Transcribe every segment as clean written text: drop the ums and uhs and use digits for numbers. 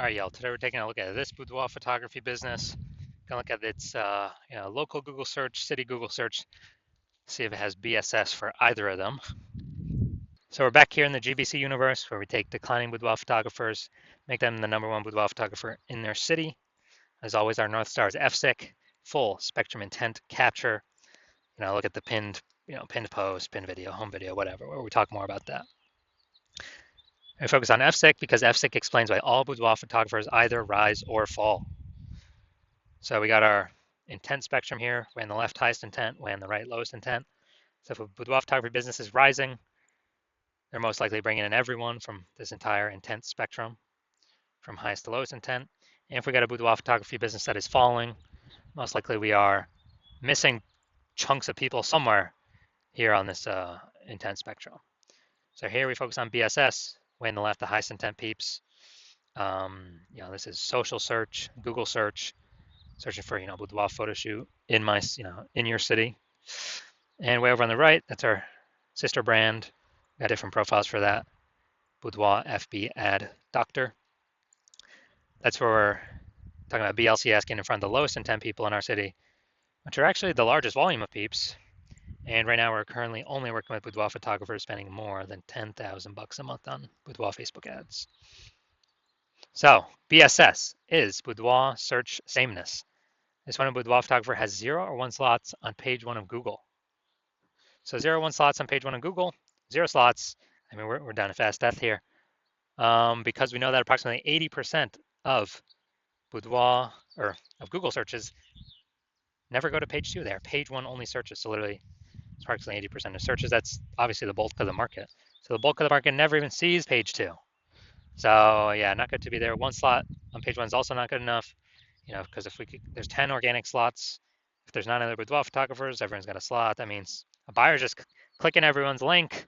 All right, y'all. Today we're taking a look at this boudoir photography business. Gonna look at its local Google search, city Google search, see if it has BSS for either of them. So we're back here in the GBC universe where we take declining boudoir photographers, make them the #1 boudoir photographer in their city. As always, our North Star is FSIC, full spectrum intent capture. Look at the pinned post, pinned video, home video, whatever, where we talk more about that. We focus on FSIC because FSIC explains why all boudoir photographers either rise or fall. So we got our intent spectrum here, way on the left highest intent, way on the right lowest intent. So if a boudoir photography business is rising, they're most likely bringing in everyone from this entire intent spectrum, from highest to lowest intent. And if we got a boudoir photography business that is falling, most likely we are missing chunks of people somewhere here on this intent spectrum. So here we focus on BSS, way on the left, the highest intent peeps. This is social search, Google search, searching for boudoir photo shoot in my in your city. And way over on the right, that's our sister brand. Got different profiles for that. Boudoir FB Ad Doctor. That's where we're talking about BLCS getting in front of the lowest intent people in our city, which are actually the largest volume of peeps. And right now we're currently only working with boudoir photographers spending more than $10,000 a month on boudoir Facebook ads. So BSS is boudoir search sameness. This one, a boudoir photographer has 0 or 1 slots on page 1 of Google. So 0 or 1 slots on page 1 of Google, 0 slots. I mean, we're down to fast death here, because we know that approximately 80% of boudoir or of Google searches never go to page 2. They are page 1 only searches. So literally, it's approximately 80% of searches. That's obviously the bulk of the market. So the bulk of the market never even sees page 2. So yeah, not good to be there. 1 slot on page 1 is also not good enough. Because if there's 10 organic slots. If there's 9 other boudoir photographers, everyone's got a slot. That means a buyer's just clicking everyone's link,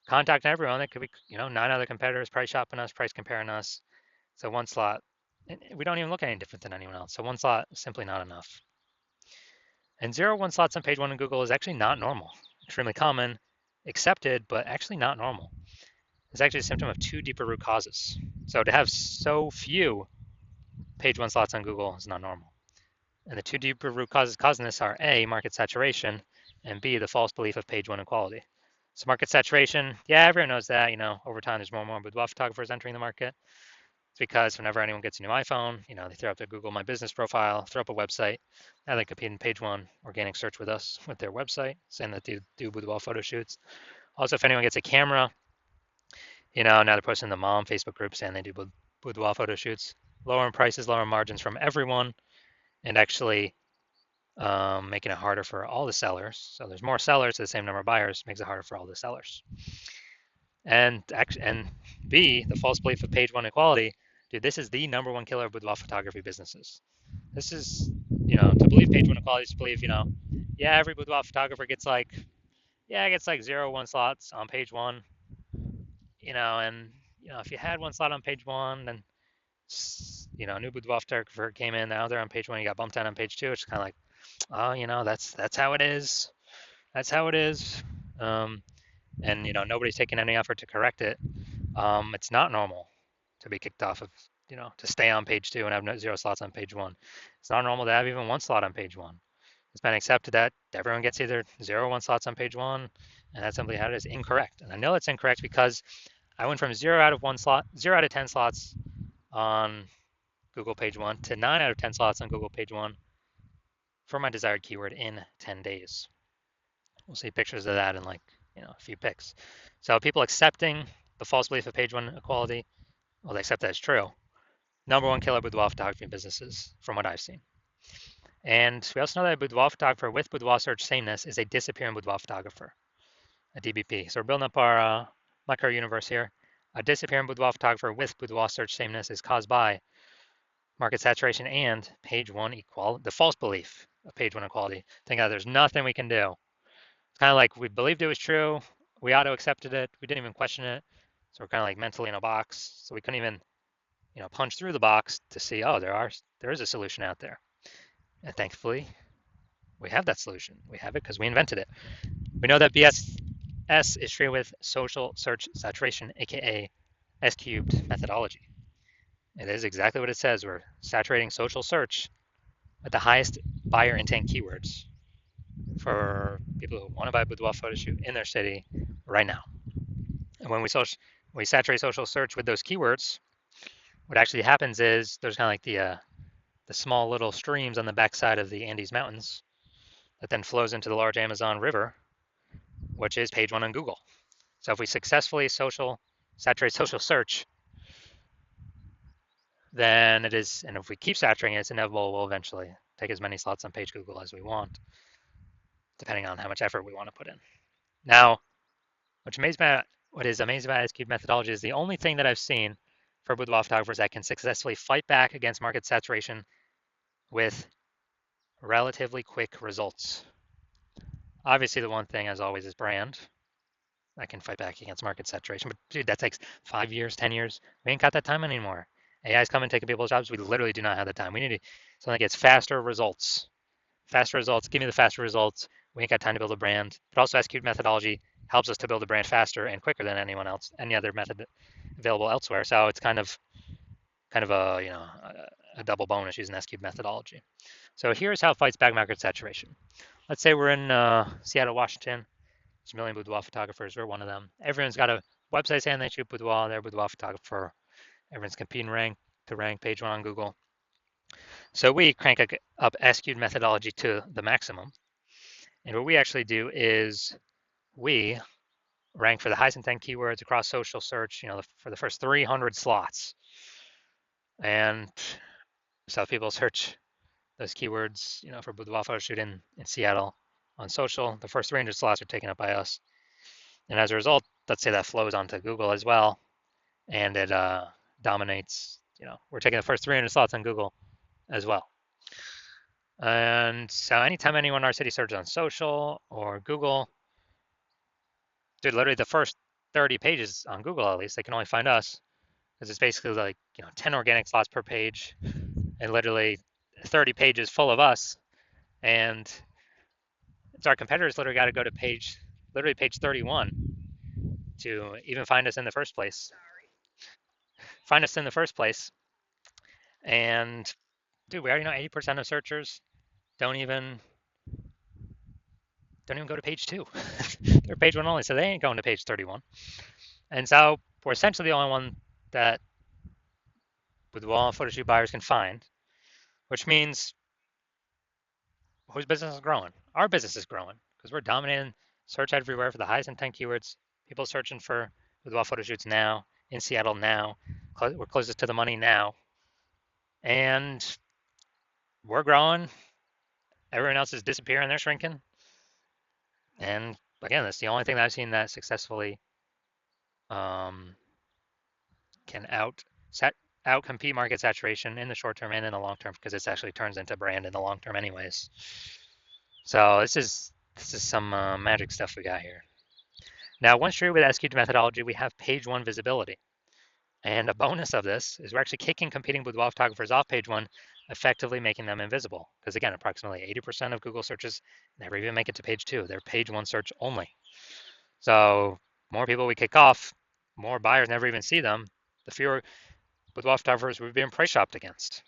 contacting everyone. That could be, 9 other competitors price shopping us, price comparing us. So 1 slot, we don't even look any different than anyone else. So 1 slot is simply not enough. And 0 1 slots on page 1 in Google is actually not normal. Extremely common, accepted, but actually not normal. It's actually a symptom of 2 deeper root causes. So to have so few page 1 slots on Google is not normal. And the 2 deeper root causes causing this are A, market saturation, and B, the false belief of page 1 equality. So market saturation, yeah, everyone knows that. Over time there's more and more boudoir photographers entering the market. It's because whenever anyone gets a new iPhone, they throw up their Google My Business profile, throw up a website. Now they compete in page 1 organic search with us with their website, saying that they do boudoir photo shoots. Also, if anyone gets a camera, now they're posting in the mom Facebook group saying they do boudoir photo shoots. Lower in prices, lower margins from everyone, and actually making it harder for all the sellers. So there's more sellers to the same number of buyers, makes it harder for all the sellers. And B, the false belief of page 1 equality. Dude, this is the #1 killer of boudoir photography businesses. This is, to believe page 1 equality is to believe, every boudoir photographer gets like 0 1 slots on page 1. And if you had 1 slot on page 1, then a new boudoir photographer came in, now they're on page 1, you got bumped down on page 2. It's kind of like, oh, that's how it is. That's how it is. And nobody's taking any effort to correct it. It's not normal to be kicked off of, to stay on page 2 and have 0 slots on page 1. It's not normal to have even 1 slot on page 1. It's been accepted that everyone gets either 0 or 1 slots on page 1, and that's simply how it is. Incorrect. And I know it's incorrect because I went from 0 out of 1 slot, 0 out of 10 slots on Google page 1 to 9 out of 10 slots on Google page 1 for my desired keyword in 10 days. We'll see pictures of that in a few pics. So people accepting the false belief of page 1 equality, well, they accept that it's true. #1 killer boudoir photography businesses from what I've seen. And we also know that a boudoir photographer with boudoir search sameness is a disappearing boudoir photographer, a DBP. So we're building up our micro universe here. A disappearing boudoir photographer with boudoir search sameness is caused by market saturation and page 1 equality, the false belief of page 1 equality, thinking that there's nothing we can do. It's kind of like we believed it was true, we auto-accepted it, we didn't even question it, so we're kind of like mentally in a box, so we couldn't even punch through the box to see, oh, there is a solution out there. And thankfully, we have that solution. We have it because we invented it. We know that BSS is treated with social search saturation, aka S cubed methodology. It is exactly what it says. We're saturating social search with the highest buyer intent keywords for people who want to buy a boudoir photo shoot in their city right now. And when we saturate social search with those keywords, what actually happens is there's kind of like the small little streams on the backside of the Andes Mountains that then flows into the large Amazon River, which is page one on Google. So if we successfully saturate social search, then it is, and if we keep saturating it, it's inevitable we'll eventually take as many slots on page Google as we want, depending on how much effort we want to put in. Now, what is amazing about S-cube methodology is the only thing that I've seen for boudoir photographers that can successfully fight back against market saturation with relatively quick results. Obviously, the one thing, as always, is brand. I can fight back against market saturation, but dude, that takes 5 years, 10 years. We ain't got that time anymore. AI is coming, taking people's jobs. We literally do not have the time. We need something that gets faster results. Faster results. Give me the faster results. We ain't got time to build a brand. But also, S-cube methodology helps us to build a brand faster and quicker than anyone else, any other method available elsewhere. So it's kind of a double bonus using S-cube methodology. So here's how it fights back market saturation. Let's say we're in Seattle, Washington. There's a million boudoir photographers. We're one of them. Everyone's got a website saying they shoot boudoir. They're a boudoir photographer. Everyone's competing to rank page one on Google. So we crank up S-cube methodology to the maximum. And what we actually do is we rank for the highest intent keywords across social search, for the first 300 slots. And so if people search those keywords, for boudoir photo shoot in Seattle on social, the first 300 slots are taken up by us. And as a result, let's say that flows onto Google as well, and it dominates. We're taking the first 300 slots on Google as well. And so anytime anyone in our city searches on social or Google, dude, literally the first 30 pages on Google, at least, they can only find us because it's basically like 10 organic slots per page, and literally 30 pages full of us. And it's our competitors literally got to go to page 31 to even find us in the first place. And dude, we already know 80% of searchers don't even go to page two. They're page one only, so they ain't going to page 31. And so we're essentially the only one that boudoir photo shoot buyers can find, which means whose business is growing? Our business is growing because we're dominating search everywhere for the highest intent keywords. People searching for boudoir photo shoots now in Seattle now. We're closest to the money now, and we're growing. Everyone else is disappearing. They're shrinking. And again, that's the only thing that I've seen that successfully can outcompete market saturation in the short term and in the long term, because it actually turns into brand in the long term anyways. So this is some magic stuff we got here. Now, once you're with S-cube methodology, we have page one visibility. And a bonus of this is we're actually kicking competing boudoir photographers off page one, effectively making them invisible. Because again, approximately 80% of Google searches never even make it to page two. They're page one search only. So more people we kick off, more buyers never even see them, the fewer boudoir photographers we've been price shopped against.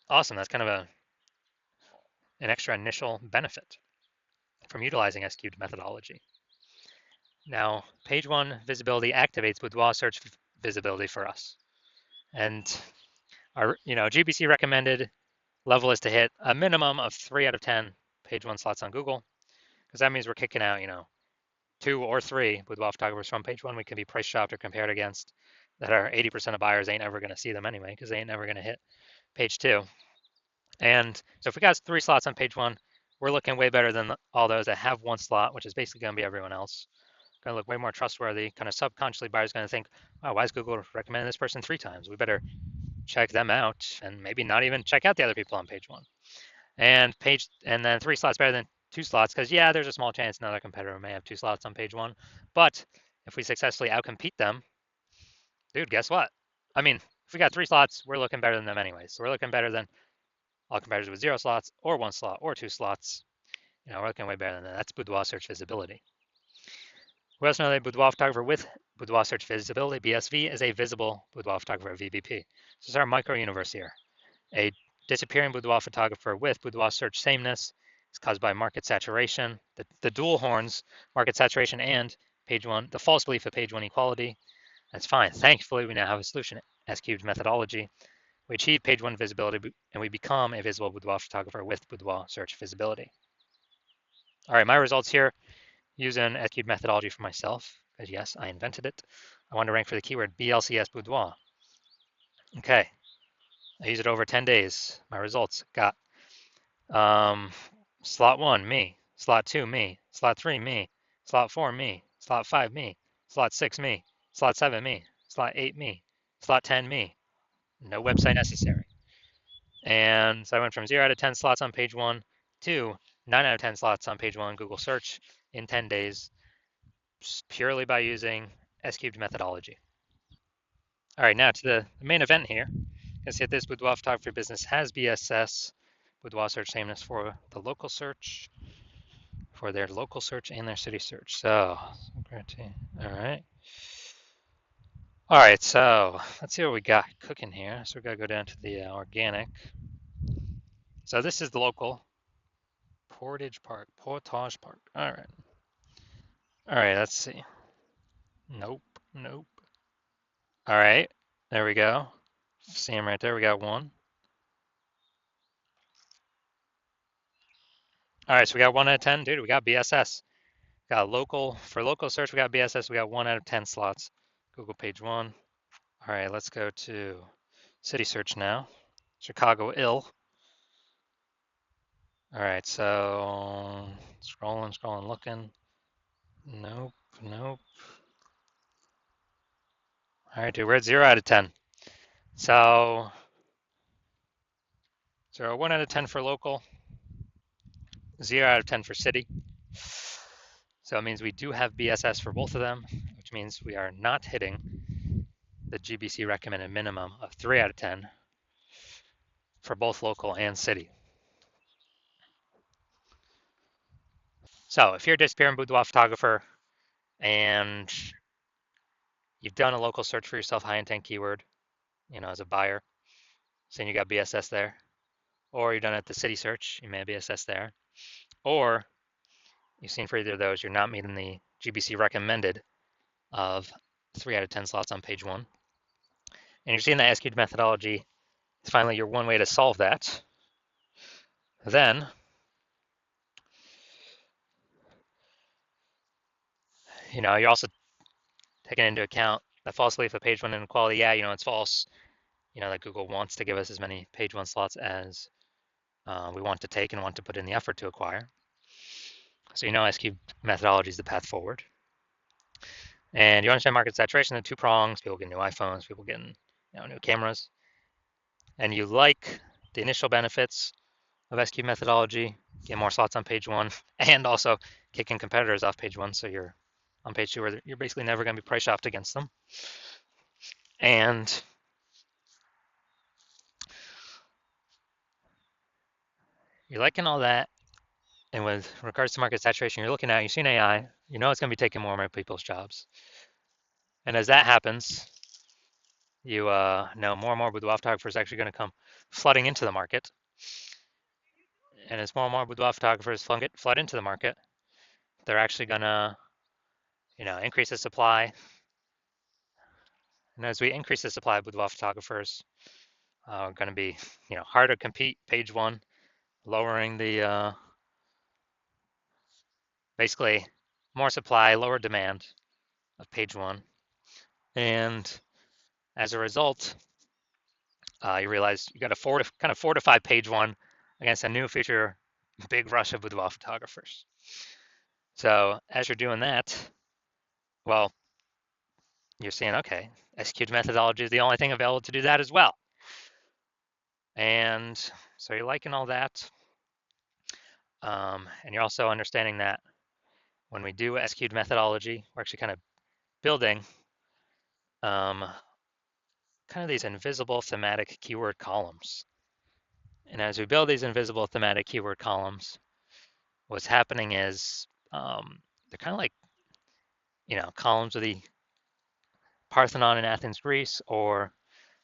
Awesome. That's kind of an extra initial benefit from utilizing S-cubed methodology. Now, page one visibility activates boudoir search visibility for us. And our GBC recommended level is to hit a minimum of 3 out of 10 page one slots on Google, because that means we're kicking out 2 or 3 boudoir photographers from page one we can be price shopped or compared against, that are 80% of buyers ain't ever going to see them anyway, because they ain't never going to hit page two. And so if we got 3 slots on page one, we're looking way better than all those that have 1 slot, which is basically going to be everyone else. Going to look way more trustworthy. Kind of subconsciously, buyers going to think, wow, why is Google recommending this person 3 times? We better check them out, and maybe not even check out the other people on page one. And then 3 slots better than 2 slots, because yeah, there's a small chance another competitor may have 2 slots on page one. But if we successfully outcompete them, dude, guess what? I mean, if we got 3 slots, we're looking better than them anyways. So we're looking better than all competitors with 0 slots or 1 slot or 2 slots. We're looking way better than that. That's boudoir search visibility. We also know that boudoir photographer with boudoir search visibility, BSV, is a visible boudoir photographer, VBP. So this is our micro universe here. A disappearing boudoir photographer with boudoir search sameness is caused by market saturation, the dual horns, market saturation, and page one, the false belief of page one equality. That's fine. Thankfully, we now have a solution. S-cubed methodology. We achieve page one visibility, and we become a visible boudoir photographer with boudoir search visibility. All right, my results here using S-cubed methodology for myself, because yes, I invented it. I want to rank for the keyword BLCS boudoir. Okay, I used it over 10 days. My results got slot 1, me. Slot 2, me. Slot 3, me. Slot 4, me. Slot 5, me. Slot 6, me. Slot 7, me. Slot 8, me. Slot 10, me. No website necessary. And so I went from 0 out of 10 slots on page 1 to 9 out of 10 slots on page 1 Google search in 10 days, purely by using S-cubed methodology. All right, now to the main event here. You can see that this boudoir photography business has BSS, boudoir search sameness for the local search, for their local search and their city search. So, all right. All right, so let's see what we got cooking here. So we got to go down to the organic. So this is the local Portage Park. All right. All right, let's see. Nope, nope. All right, there we go. See him right there. We got one. All right, so we got 1 out of 10. Dude, we got BSS. Got local, for local search, we got BSS. We got 1 out of 10 slots. Google page 1. All right, let's go to city search now. Chicago ill. All right, so scrolling, looking. Nope, nope. All right, dude, we're at 0 out of 10. So 1 out of 10 for local, 0 out of 10 for city. So it means we do have BSS for both of them, which means we are not hitting the GBC recommended minimum of 3 out of 10 for both local and city. So if you're a disappearing boudoir photographer and you've done a local search for yourself, high intent keyword, as a buyer, saying you got BSS there, or you've done it at the city search, you may have BSS there, or you've seen for either of those, you're not meeting the GBC recommended of 3 out of 10 slots on page 1. And you're seeing the S-cubed methodology is finally your one way to solve that. Then you're also taking into account the false belief of page 1 inequality. Yeah, it's false. That Google wants to give us as many page 1 slots as we want to take and want to put in the effort to acquire. So S-cubed methodology is the path forward. And you understand market saturation, the 2 prongs, people getting new iPhones, people getting new cameras. And you like the initial benefits of S-cubed methodology, get more slots on page 1, and also kicking competitors off page 1, so you're on page 2 where you're basically never going to be price shopped against them. And you're liking all that. And with regards to market saturation, you're looking at, you've seen AI, it's going to be taking more and more people's jobs. And as that happens, you know more and more boudoir photographers are actually going to come flooding into the market. And as more and more boudoir photographers flood into the market, they're actually going to, increase the supply. And as we increase the supply of boudoir photographers, we're going to be, harder to compete page 1, lowering the basically more supply, lower demand of page 1. And as a result, you realize you got to kind of fortify page 1 against a new future big rush of boudoir photographers. So as you're doing that, well, you're seeing, okay, S-cubed methodology is the only thing available to do that as well. And so you're liking all that. And you're also understanding that when we do S-cubed methodology, we're actually kind of building kind of these invisible thematic keyword columns. And as we build these invisible thematic keyword columns, what's happening is they're kind of like, columns of the Parthenon in Athens, Greece, or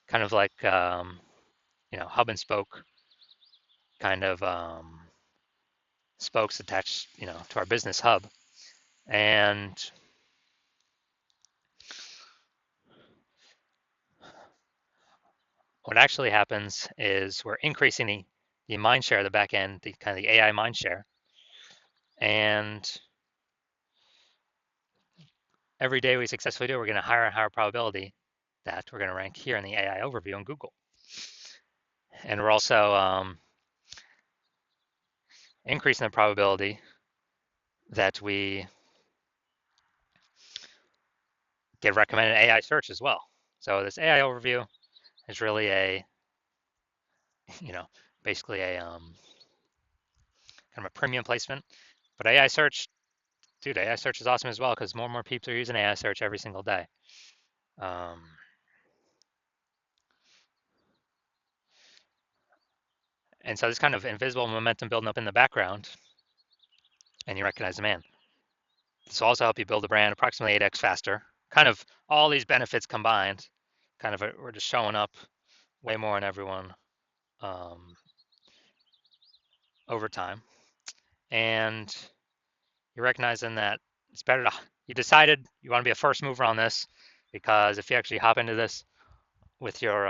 kind of like hub and spoke kind of spokes attached to our business hub. And what actually happens is we're increasing the mind share of the back end, the kind of the AI mind share. And every day we successfully do, we're getting a higher and higher probability that we're going to rank here in the AI overview on Google. And we're also increasing the probability that we get recommended AI search as well. So this AI overview is really basically a kind of a premium placement. But AI search, dude, AI search is awesome as well because more and more people are using AI search every single day. And so this kind of invisible momentum building up in the background, and you recognize, man, this will also help you build a brand approximately 8x faster. Kind of all these benefits combined, kind of we're just showing up way more in everyone over time. And you're recognizing that it's better to, you decided you want to be a first mover on this because if you actually hop into this with your,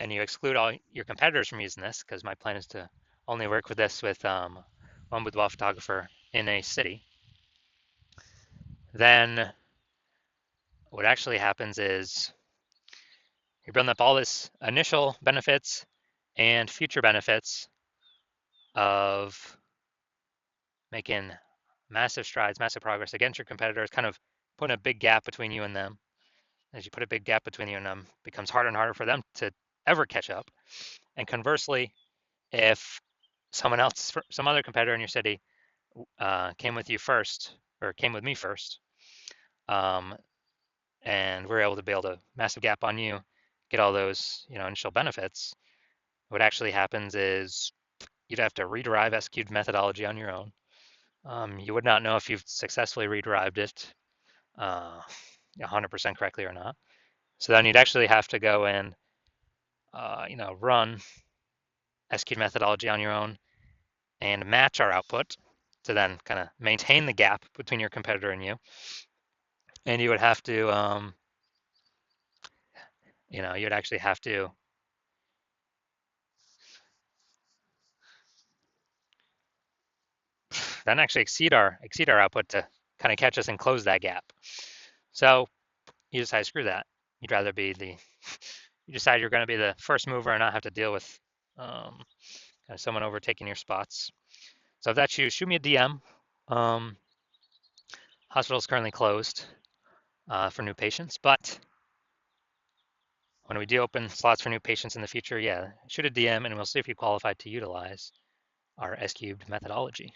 and you exclude all your competitors from using this, because my plan is to only work with this with one boudoir photographer in a city, then what actually happens is you're building up all this initial benefits and future benefits of making massive strides, massive progress against your competitors, kind of putting a big gap between you and them. As you put a big gap between you and them, it becomes harder and harder for them to ever catch up. And conversely, if someone else, some other competitor in your city came with you first, or came with me first, and we're able to build a massive gap on you, get all those initial benefits, what actually happens is you'd have to rederive SQ'd methodology on your own. You would not know if you've successfully rederived it 100% correctly or not. So then you'd actually have to go and run SQ'd methodology on your own and match our output to then kind of maintain the gap between your competitor and you. And you would have to, you'd actually have to then actually exceed our output to kind of catch us and close that gap. So you decide, screw that. You'd rather be you decide you're going to be the first mover and not have to deal with kind of someone overtaking your spots. So if that's you, shoot me a DM. Hospital is currently closed for new patients, but when we do open slots for new patients in the future, yeah, shoot a DM and we'll see if you qualify to utilize our S-cubed methodology.